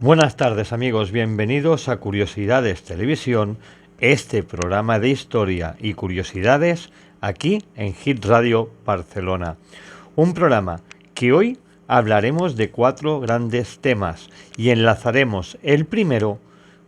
Buenas tardes amigos, bienvenidos a Curiosidades Televisión, este programa de historia y curiosidades aquí en Hit Radio Barcelona. Un programa que hoy hablaremos de 4 grandes temas y enlazaremos el primero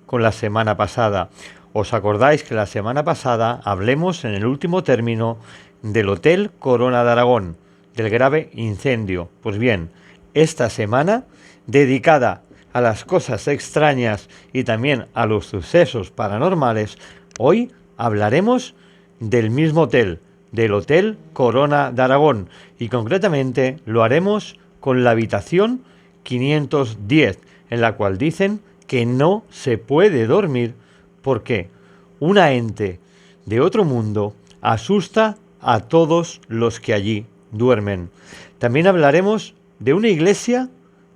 con la semana pasada. ¿Os acordáis que la semana pasada hablemos en el último término del Hotel Corona de Aragón, del grave incendio? Pues bien, esta semana dedicada a las cosas extrañas y también a los sucesos paranormales, hoy hablaremos del mismo hotel, del Hotel Corona de Aragón, y concretamente lo haremos con la habitación 510, en la cual dicen que no se puede dormir porque una ente de otro mundo asusta a todos los que allí duermen. También hablaremos de una iglesia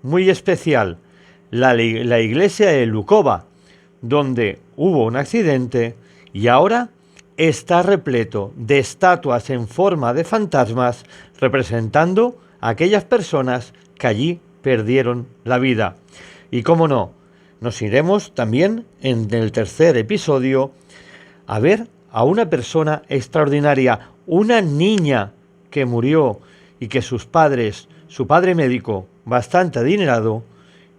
muy especial, la iglesia de Lukova, donde hubo un accidente y ahora está repleto de estatuas en forma de fantasmas representando a aquellas personas que allí perdieron la vida. Y cómo no, nos iremos también en el tercer episodio a ver a una persona extraordinaria, una niña que murió y que sus padres, su padre médico, bastante adinerado,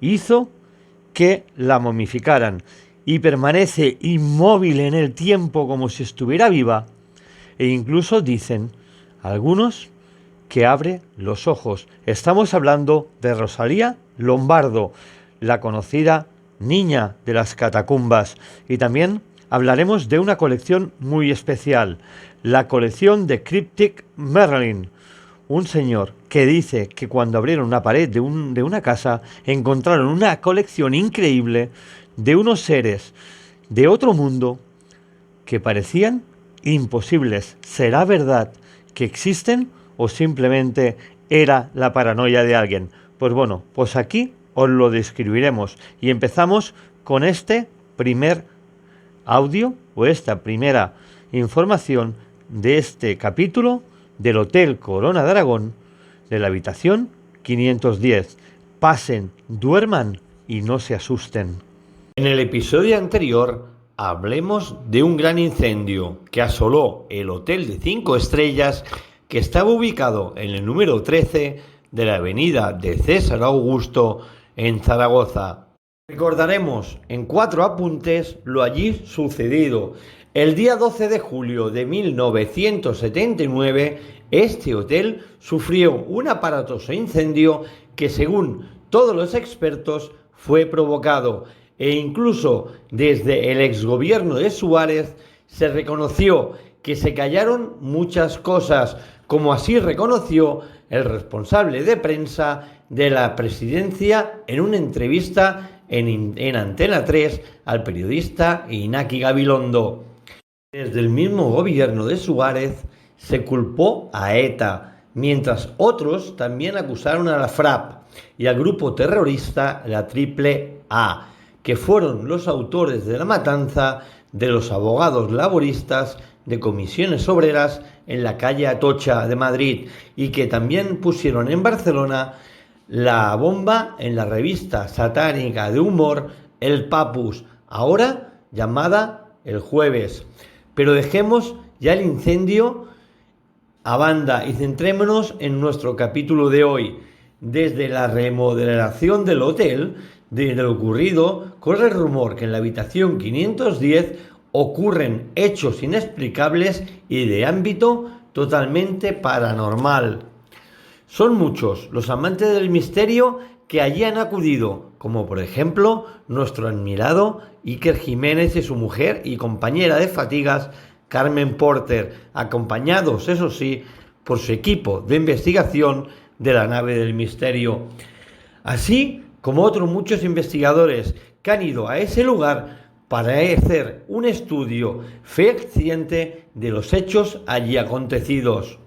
hizo que la momificaran y permanece inmóvil en el tiempo como si estuviera viva, e incluso dicen algunos que abre los ojos. Estamos hablando de Rosalía Lombardo, la conocida niña de las catacumbas, y también hablaremos de una colección muy especial, la colección de Cryptic Merlin, un señor que dice que cuando abrieron una pared de una casa encontraron una colección increíble de unos seres de otro mundo que parecían imposibles. ¿Será verdad que existen o simplemente era la paranoia de alguien? Pues bueno, pues aquí os lo describiremos y empezamos con este primer audio o esta primera información de este capítulo del Hotel Corona de Aragón, de la habitación 510. Pasen, duerman y no se asusten. En el episodio anterior hablemos de un gran incendio que asoló el hotel de 5 estrellas que estaba ubicado en el número 13 de la avenida de César Augusto en Zaragoza. Recordaremos en 4 apuntes lo allí sucedido. El día 12 de julio de 1979, este hotel sufrió un aparatoso incendio que, según todos los expertos, fue provocado, e incluso desde el exgobierno de Suárez se reconoció que se callaron muchas cosas, como así reconoció el responsable de prensa de la presidencia en una entrevista en Antena 3 al periodista Iñaki Gabilondo. Desde el mismo gobierno de Suárez se culpó a ETA, mientras otros también acusaron a la FRAP y al grupo terrorista la AAA, que fueron los autores de la matanza de los abogados laboristas de comisiones obreras en la calle Atocha de Madrid, y que también pusieron en Barcelona la bomba en la revista satánica de humor El Papus, ahora llamada El Jueves. Pero dejemos ya el incendio a banda y centrémonos en nuestro capítulo de hoy. Desde la remodelación del hotel, desde lo ocurrido, corre el rumor que en la habitación 510 ocurren hechos inexplicables y de ámbito totalmente paranormal. Son muchos los amantes del misterio que allí han acudido, como por ejemplo nuestro admirado Iker Jiménez y su mujer y compañera de fatigas Carmen Porter, acompañados, eso sí, por su equipo de investigación de la nave del misterio, así como otros muchos investigadores que han ido a ese lugar para hacer un estudio fehaciente de los hechos allí acontecidos.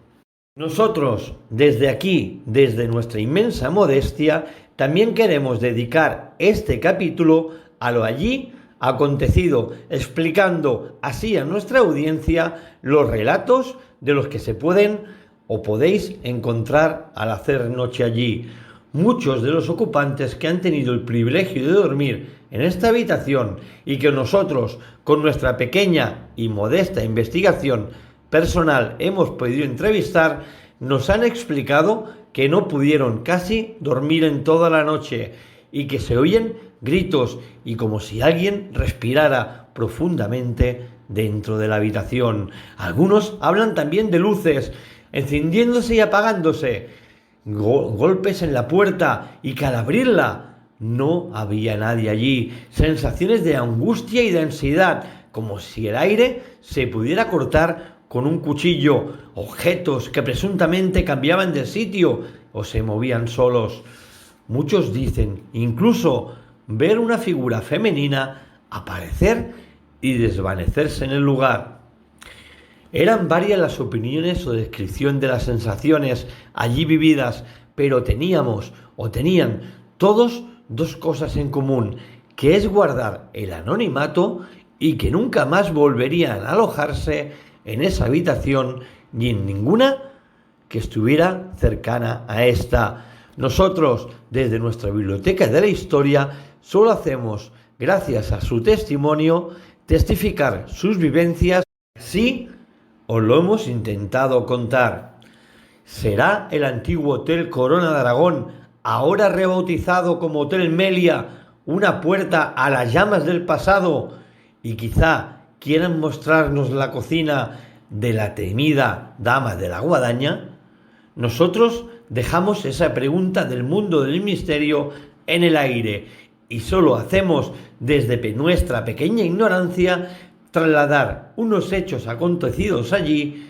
Nosotros, desde aquí, desde nuestra inmensa modestia, también queremos dedicar este capítulo a lo allí acontecido, explicando así a nuestra audiencia los relatos de los que se pueden o podéis encontrar al hacer noche allí. Muchos de los ocupantes que han tenido el privilegio de dormir en esta habitación y que nosotros, con nuestra pequeña y modesta investigación personal, hemos podido entrevistar, nos han explicado que no pudieron casi dormir en toda la noche y que se oyen gritos y como si alguien respirara profundamente dentro de la habitación. Algunos hablan también de luces encendiéndose y apagándose, golpes en la puerta y que al abrirla no había nadie allí, sensaciones de angustia y de ansiedad, como si el aire se pudiera cortar con un cuchillo, objetos que presuntamente cambiaban de sitio o se movían solos. Muchos dicen incluso ver una figura femenina aparecer y desvanecerse en el lugar. Eran varias las opiniones o descripción de las sensaciones allí vividas, pero tenían todos dos cosas en común, que es guardar el anonimato y que nunca más volverían a alojarse en esa habitación ni en ninguna que estuviera cercana a esta. Nosotros, desde nuestra biblioteca de la historia, solo hacemos, gracias a su testimonio, testificar sus vivencias. Sí, os lo hemos intentado contar. ¿Será el antiguo Hotel Corona de Aragón, ahora rebautizado como Hotel Melia, una puerta a las llamas del pasado? Y quizá quieran mostrarnos la cocina de la temida Dama de la Guadaña. Nosotros dejamos esa pregunta del mundo del misterio en el aire y solo hacemos desde nuestra pequeña ignorancia trasladar unos hechos acontecidos allí,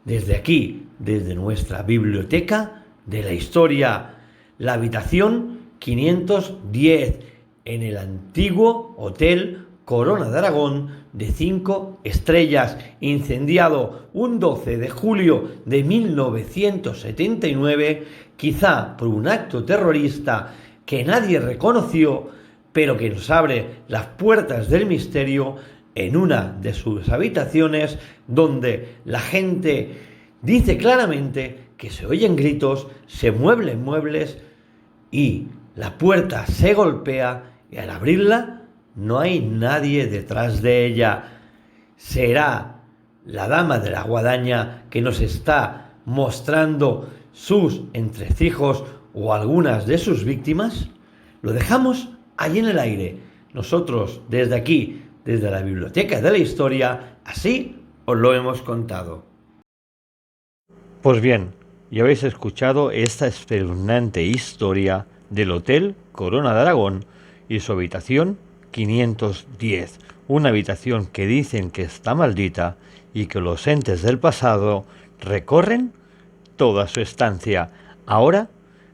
desde aquí, desde nuestra biblioteca de la historia, la habitación 510 en el antiguo Hotel Corona de Aragón de 5 estrellas, incendiado un 12 de julio de 1979, quizá por un acto terrorista que nadie reconoció, pero que nos abre las puertas del misterio en una de sus habitaciones, donde la gente dice claramente que se oyen gritos, se mueven muebles y la puerta se golpea y al abrirla no hay nadie detrás de ella. ¿Será la Dama de la Guadaña que nos está mostrando sus entresijos o algunas de sus víctimas? Lo dejamos ahí en el aire. Nosotros, desde aquí, desde la Biblioteca de la Historia, así os lo hemos contado. Pues bien, ya habéis escuchado esta espeluznante historia del Hotel Corona de Aragón y su habitación 510, una habitación que dicen que está maldita y que los entes del pasado recorren toda su estancia. Ahora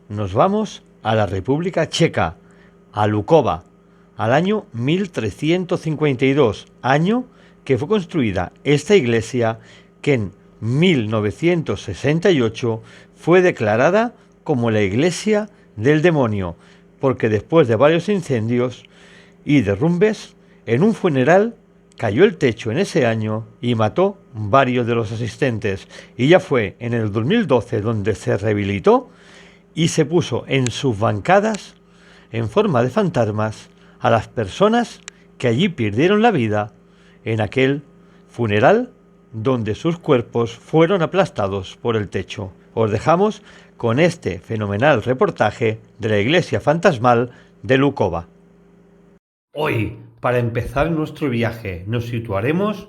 nos vamos a la República Checa, a Lukova, al año 1352, año que fue construida esta iglesia que en 1968 fue declarada como la iglesia del demonio, porque después de varios incendios y derrumbes, en un funeral cayó el techo en ese año y mató varios de los asistentes, y ya fue en el 2012 donde se rehabilitó y se puso en sus bancadas, en forma de fantasmas, a las personas que allí perdieron la vida en aquel funeral donde sus cuerpos fueron aplastados por el techo. Os dejamos con este fenomenal reportaje de la iglesia fantasmal de Lukova. Hoy, para empezar nuestro viaje, nos situaremos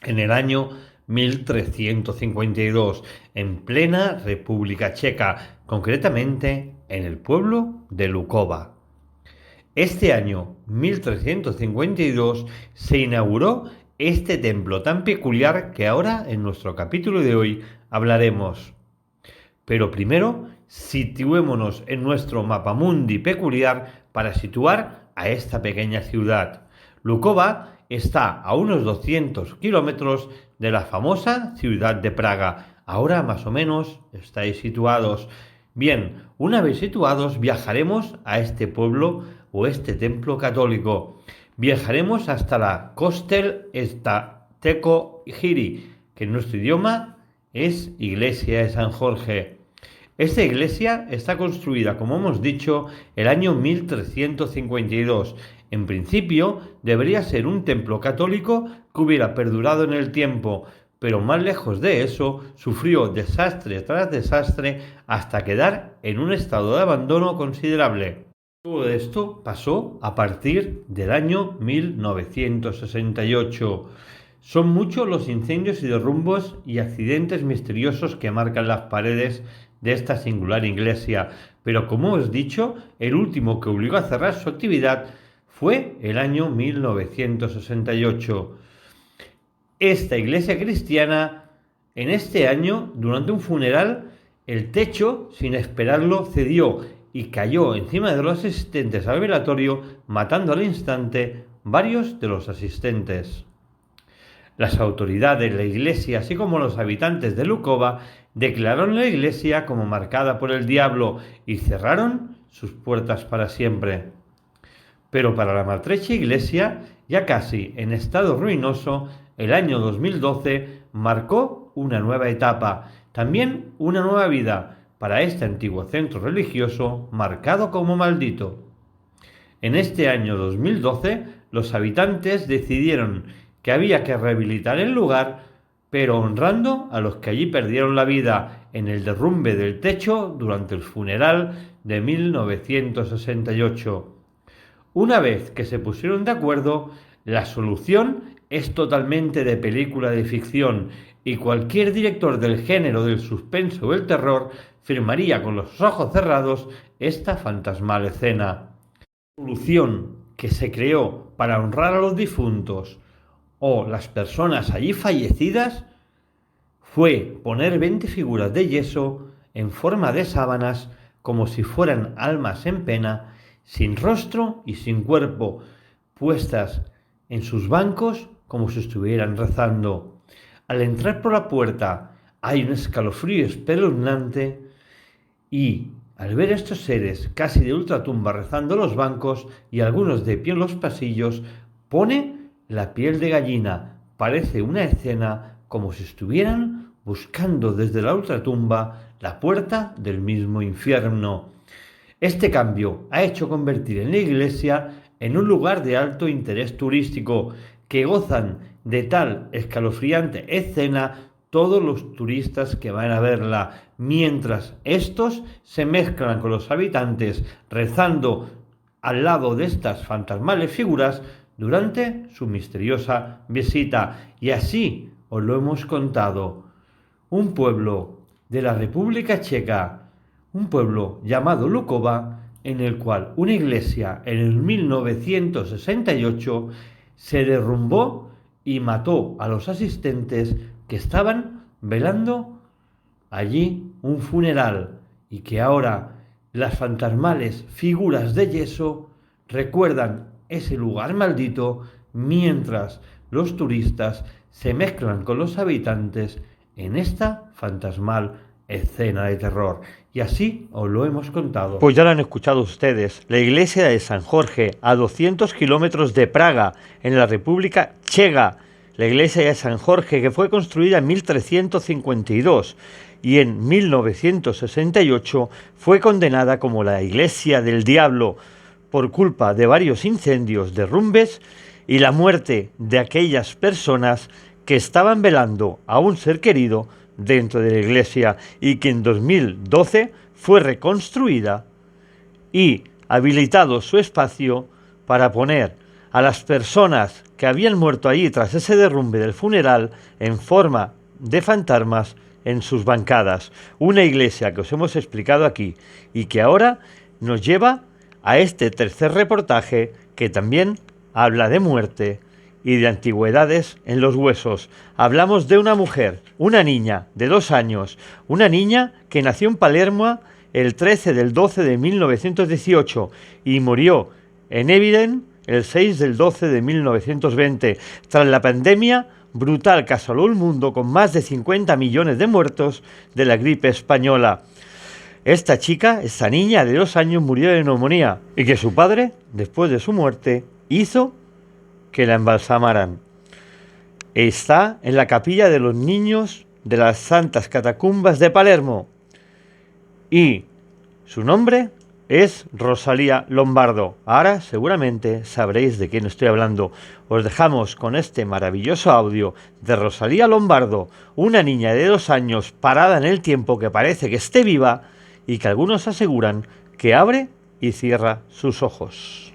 en el año 1352, en plena República Checa, concretamente en el pueblo de Lukova. Este año 1352 se inauguró este templo tan peculiar que ahora en nuestro capítulo de hoy hablaremos. Pero primero, situémonos en nuestro mapamundi peculiar para situar a esta pequeña ciudad. Lukova está a unos 200 kilómetros de la famosa ciudad de Praga. Ahora más o menos estáis situados. Bien, una vez situados viajaremos a este pueblo o este templo católico. Viajaremos hasta la Kostel Stateko Giri, que en nuestro idioma es Iglesia de San Jorge. Esta iglesia está construida, como hemos dicho, el año 1352. En principio, debería ser un templo católico que hubiera perdurado en el tiempo, pero más lejos de eso, sufrió desastre tras desastre hasta quedar en un estado de abandono considerable. Todo esto pasó a partir del año 1968. Son muchos los incendios y derrumbos y accidentes misteriosos que marcan las paredes de esta singular iglesia, pero como os he dicho, el último que obligó a cerrar su actividad fue el año 1968. Esta iglesia cristiana, en este año, durante un funeral, el techo, sin esperarlo, cedió y cayó encima de los asistentes al velatorio, matando al instante varios de los asistentes. Las autoridades, la iglesia, así como los habitantes de Lukova, declararon la iglesia como marcada por el diablo y cerraron sus puertas para siempre. Pero para la maltrecha iglesia, ya casi en estado ruinoso, el año 2012 marcó una nueva etapa, también una nueva vida para este antiguo centro religioso marcado como maldito. En este año 2012, los habitantes decidieron que había que rehabilitar el lugar, pero honrando a los que allí perdieron la vida en el derrumbe del techo durante el funeral de 1968. Una vez que se pusieron de acuerdo, la solución es totalmente de película de ficción y cualquier director del género del suspenso o el terror firmaría con los ojos cerrados esta fantasmal escena. La solución que se creó para honrar a los difuntos o las personas allí fallecidas fue poner 20 figuras de yeso en forma de sábanas como si fueran almas en pena, sin rostro y sin cuerpo, puestas en sus bancos como si estuvieran rezando. Al entrar por la puerta hay un escalofrío espeluznante y al ver estos seres casi de ultratumba rezando los bancos y algunos de pie en los pasillos, pone la piel de gallina. Parece una escena como si estuvieran buscando desde la ultratumba la puerta del mismo infierno. Este cambio ha hecho convertir en la iglesia en un lugar de alto interés turístico que gozan de tal escalofriante escena todos los turistas que van a verla, mientras estos se mezclan con los habitantes rezando al lado de estas fantasmales figuras durante su misteriosa visita. Y así os lo hemos contado. Un pueblo de la República Checa, un pueblo llamado Lukova, en el cual una iglesia en el 1968 se derrumbó y mató a los asistentes que estaban velando allí un funeral, y que ahora las fantasmales figuras de yeso recuerdan ese lugar maldito mientras los turistas se mezclan con los habitantes en esta fantasmal escena de terror. Y así os lo hemos contado. Pues ya lo han escuchado ustedes. La iglesia de San Jorge, a 200 kilómetros de Praga, en la República Checa. La iglesia de San Jorge, que fue construida en 1352 y en 1968 fue condenada como la iglesia del diablo por culpa de varios incendios, derrumbes y la muerte de aquellas personas que estaban velando a un ser querido dentro de la iglesia, y que en 2012 fue reconstruida y habilitado su espacio para poner a las personas que habían muerto allí tras ese derrumbe del funeral en forma de fantasmas en sus bancadas. Una iglesia que os hemos explicado aquí y que ahora nos lleva a este tercer reportaje, que también habla de muerte y de antigüedades en los huesos. Hablamos de una mujer, una niña de 2 años, una niña que nació en Palermo el 13 del 12 de 1918 y murió en Eviden el 6 del 12 de 1920, tras la pandemia brutal que asoló el mundo con más de 50 millones de muertos de la gripe española. Esta chica, esta niña de 2 años, murió de neumonía, y que su padre, después de su muerte, hizo que la embalsamaran. Está en la capilla de los niños de las Santas Catacumbas de Palermo. y su nombre es Rosalía Lombardo. Ahora seguramente sabréis de quién estoy hablando. Os dejamos con este maravilloso audio de Rosalía Lombardo, una niña de 2 años parada en el tiempo que parece que esté viva y que algunos aseguran que abre y cierra sus ojos.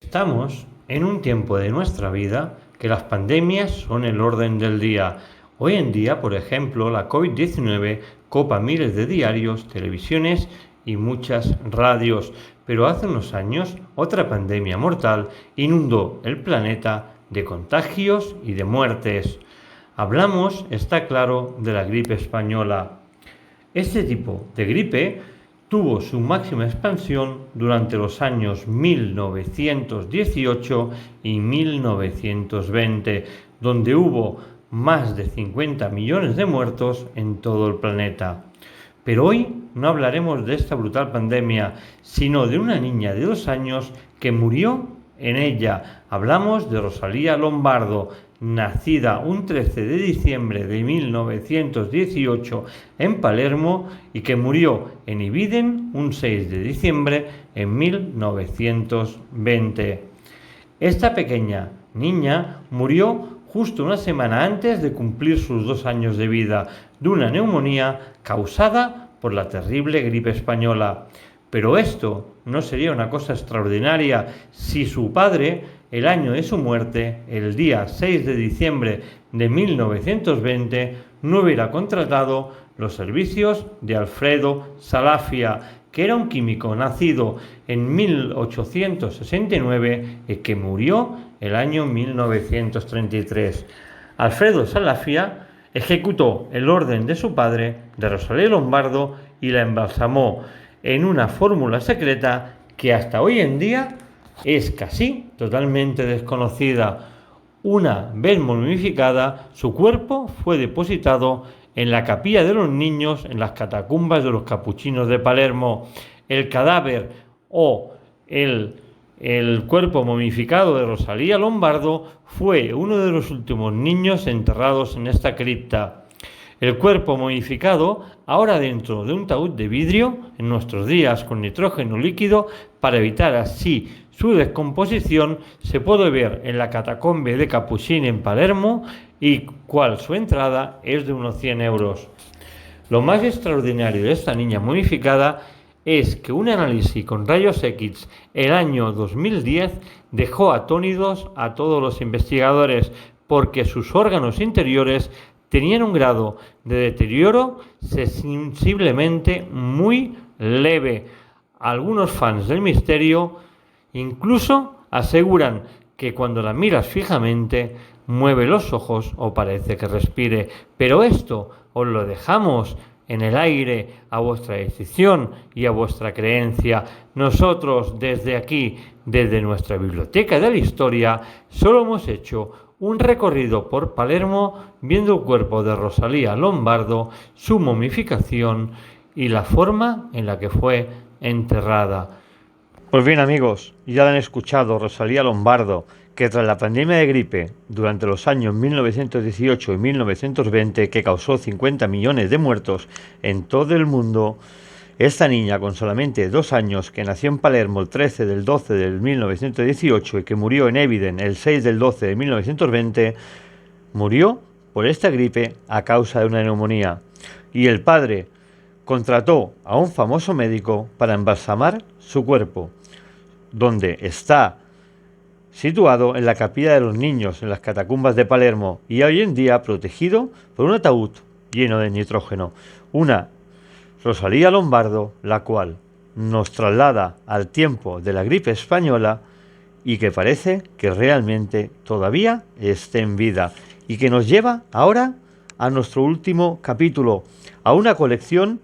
Estamos en un tiempo de nuestra vida que las pandemias son el orden del día. Hoy en día, por ejemplo, la COVID-19 copa miles de diarios, televisiones y muchas radios, pero hace unos años otra pandemia mortal inundó el planeta de contagios y de muertes. Hablamos, está claro, de la gripe española. Este tipo de gripe tuvo su máxima expansión durante los años 1918 y 1920, donde hubo más de 50 millones de muertos en todo el planeta. Pero hoy no hablaremos de esta brutal pandemia, sino de una niña de 2 años que murió en ella. Hablamos de Rosalía Lombardo, nacida un 13 de diciembre de 1918 en Palermo y que murió en Ibiden un 6 de diciembre en 1920. Esta pequeña niña murió justo una semana antes de cumplir sus 2 años de vida, de una neumonía causada por la terrible gripe española. Pero esto no sería una cosa extraordinaria si su padre, el año de su muerte, el día 6 de diciembre de 1920, no hubiera contratado los servicios de Alfredo Salafia, que era un químico nacido en 1869 y que murió el año 1933. Alfredo Salafia ejecutó el orden de su padre, de Rosalía Lombardo, y la embalsamó en una fórmula secreta que hasta hoy en día es casi totalmente desconocida. Una vez momificada, su cuerpo fue depositado en la capilla de los niños en las catacumbas de los capuchinos de Palermo. El cadáver o el cuerpo momificado de Rosalía Lombardo fue uno de los últimos niños enterrados en esta cripta. El cuerpo momificado, ahora dentro de un ataúd de vidrio, en nuestros días con nitrógeno líquido, para evitar así su descomposición, se puede ver en la catacombe de Capuchini en Palermo y cual su entrada es de unos 100 euros. Lo más extraordinario de esta niña momificada es que un análisis con rayos X el año 2010 dejó atónitos a todos los investigadores porque sus órganos interiores tenían un grado de deterioro sensiblemente muy leve. Algunos fans del misterio incluso aseguran que cuando la miras fijamente mueve los ojos o parece que respire, pero esto os lo dejamos en el aire a vuestra decisión y a vuestra creencia. Nosotros desde aquí, desde nuestra biblioteca de la historia, solo hemos hecho un recorrido por Palermo viendo el cuerpo de Rosalía Lombardo, su momificación y la forma en la que fue enterrada. Pues bien amigos, ya han escuchado Rosalía Lombardo, que tras la pandemia de gripe durante los años 1918 y 1920, que causó 50 millones de muertos en todo el mundo, esta niña con solamente 2 años, que nació en Palermo el 13 del 12 del 1918 y que murió en Ibiden el 6 del 12 de 1920, murió por esta gripe a causa de una neumonía. Y el padre contrató a un famoso médico para embalsamar su cuerpo, donde está situado en la capilla de los niños, en las catacumbas de Palermo, y hoy en día protegido por un ataúd lleno de nitrógeno. Una Rosalía Lombardo, la cual nos traslada al tiempo de la gripe española y que parece que realmente todavía esté en vida, y que nos lleva ahora a nuestro último capítulo, a una colección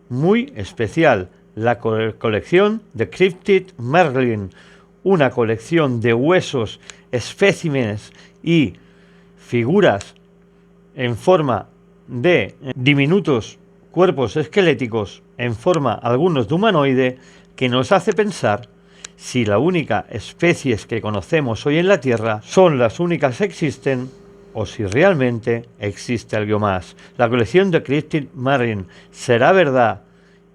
muy especial, la colección de Cryptid Merlin, una colección de huesos, especímenes y figuras en forma de diminutos cuerpos esqueléticos en forma algunos de humanoide, que nos hace pensar si la única especies que conocemos hoy en la Tierra son las únicas que existen o si realmente existe algo más. La colección de Cryptid Marine, ¿será verdad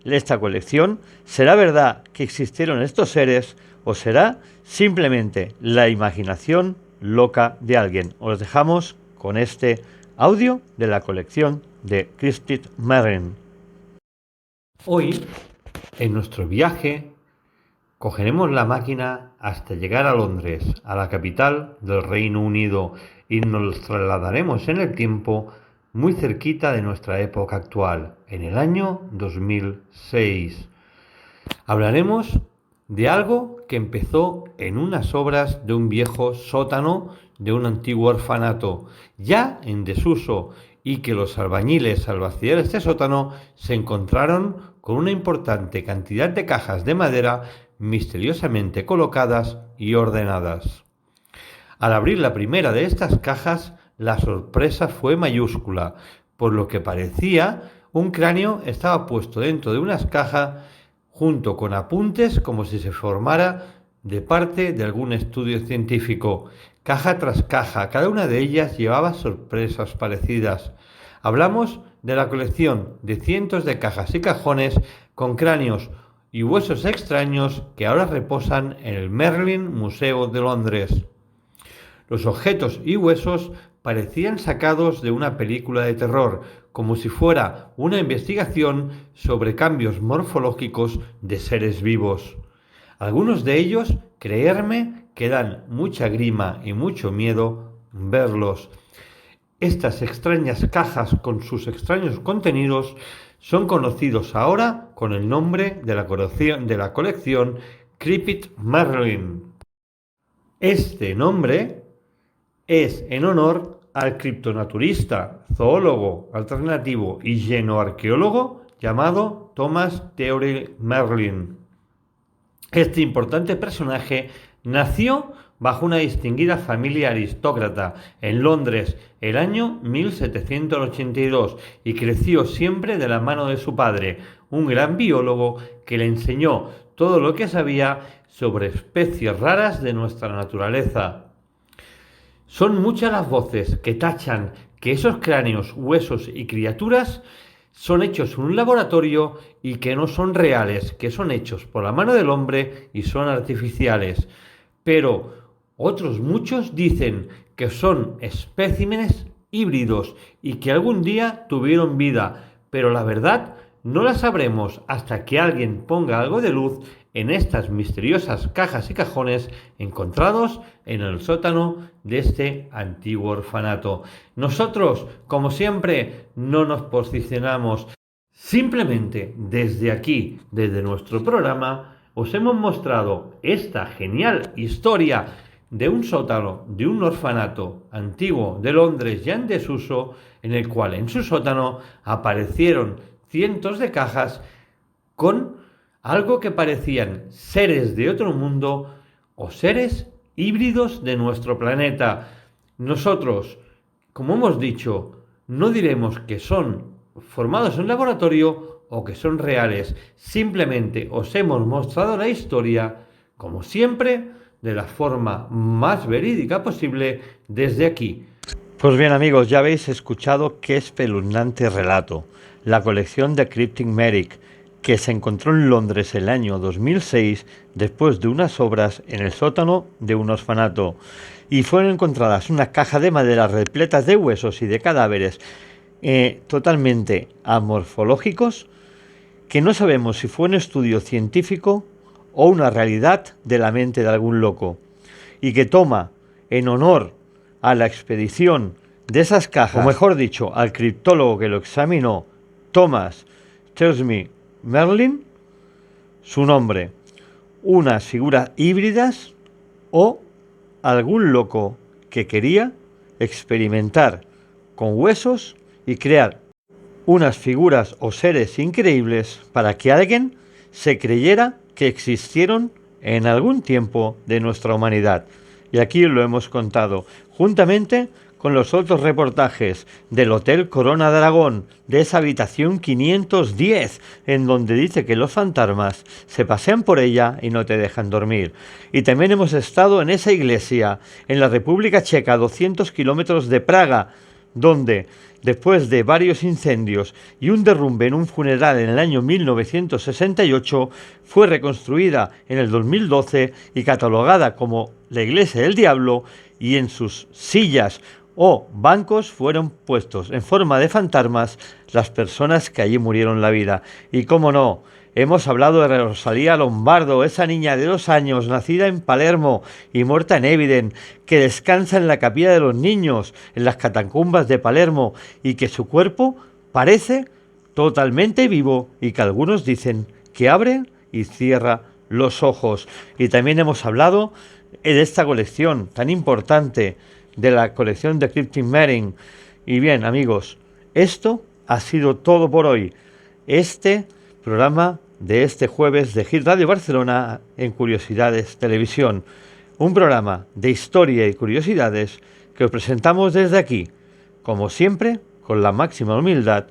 esta colección? ¿Será verdad que existieron estos seres o será simplemente la imaginación loca de alguien? Os dejamos con este audio de la colección de Cryptic Merlin. Hoy, en nuestro viaje, cogeremos la máquina hasta llegar a Londres, a la capital del Reino Unido, y nos trasladaremos en el tiempo muy cerquita de nuestra época actual, en el año 2006. Hablaremos de algo que empezó en unas obras de un viejo sótano de un antiguo orfanato, ya en desuso, y que los albañiles al vaciar este sótano se encontraron con una importante cantidad de cajas de madera misteriosamente colocadas y ordenadas. Al abrir la primera de estas cajas, la sorpresa fue mayúscula. Por lo que parecía, un cráneo estaba puesto dentro de unas cajas junto con apuntes como si se formara de parte de algún estudio científico. Caja tras caja, cada una de ellas llevaba sorpresas parecidas. Hablamos de la colección de cientos de cajas y cajones con cráneos y huesos extraños que ahora reposan en el Merlin Museo de Londres. Los objetos y huesos parecían sacados de una película de terror, como si fuera una investigación sobre cambios morfológicos de seres vivos. Algunos de ellos, creerme, que dan mucha grima y mucho miedo verlos. Estas extrañas cajas con sus extraños contenidos son conocidos ahora con el nombre de la colección Cryptic Merlin. Este nombre es en honor al criptonaturista, zoólogo alternativo y xenoarqueólogo llamado Thomas Theodore Merlin. Este importante personaje nació bajo una distinguida familia aristócrata en Londres el año 1782 y creció siempre de la mano de su padre, un gran biólogo que le enseñó todo lo que sabía sobre especies raras de nuestra naturaleza. Son muchas las voces que tachan que esos cráneos, huesos y criaturas son hechos en un laboratorio y que no son reales, que son hechos por la mano del hombre y son artificiales. Pero otros muchos dicen que son especímenes híbridos y que algún día tuvieron vida, pero la verdad no la sabremos hasta que alguien ponga algo de luz en estas misteriosas cajas y cajones encontrados en el sótano de este antiguo orfanato. Nosotros, como siempre, no nos posicionamos. Simplemente desde aquí, desde nuestro programa, os hemos mostrado esta genial historia de un sótano, de un orfanato antiguo de Londres ya en desuso, en el cual en su sótano aparecieron cientos de cajas con algo que parecían seres de otro mundo o seres híbridos de nuestro planeta. Nosotros, como hemos dicho, no diremos que son formados en laboratorio o que son reales. Simplemente os hemos mostrado la historia, como siempre, de la forma más verídica posible desde aquí. Pues bien, amigos, ya habéis escuchado qué espeluznante relato. La colección de Cryptic Merlin, que se encontró en Londres el año 2006 después de unas obras en el sótano de un orfanato, y fueron encontradas unas cajas de madera repletas de huesos y de cadáveres totalmente amorfológicos, que no sabemos si fue un estudio científico o una realidad de la mente de algún loco, y que toma en honor a la expedición de esas cajas, o mejor dicho, al criptólogo que lo examinó, Thomas Theodore Merlin, su nombre, unas figuras híbridas o algún loco que quería experimentar con huesos y crear unas figuras o seres increíbles para que alguien se creyera que existieron en algún tiempo de nuestra humanidad. Y aquí lo hemos contado, juntamente con los otros reportajes del Hotel Corona de Aragón, de esa habitación 510, en donde dice que los fantasmas se pasean por ella y no te dejan dormir. Y también hemos estado en esa iglesia, en la República Checa, a 200 kilómetros de Praga, donde, después de varios incendios y un derrumbe en un funeral en el año 1968, fue reconstruida en el 2012 y catalogada como la Iglesia del Diablo, y en sus sillas o bancos fueron puestos en forma de fantasmas las personas que allí murieron la vida. Y cómo no, hemos hablado de Rosalía Lombardo, esa niña de 2 años, nacida en Palermo y muerta en Éviden, que descansa en la capilla de los niños, en las catacumbas de Palermo, y que su cuerpo parece totalmente vivo y que algunos dicen que abre y cierra los ojos. Y también hemos hablado de esta colección tan importante, de la colección de Cryptic Marine. Y bien, amigos, esto ha sido todo por hoy. Este programa de este jueves de Hit Radio Barcelona en Curiosidades Televisión. Un programa de historia y curiosidades que os presentamos desde aquí, como siempre, con la máxima humildad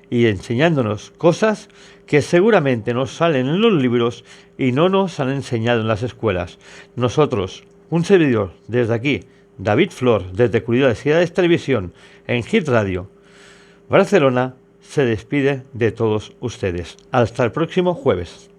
y enseñándonos cosas que seguramente nos salen en los libros y no nos han enseñado en las escuelas. Nosotros, un servidor desde aquí, David Flor, desde Curiosidades Televisión en Hit Radio Barcelona, se despide de todos ustedes. Hasta el próximo jueves.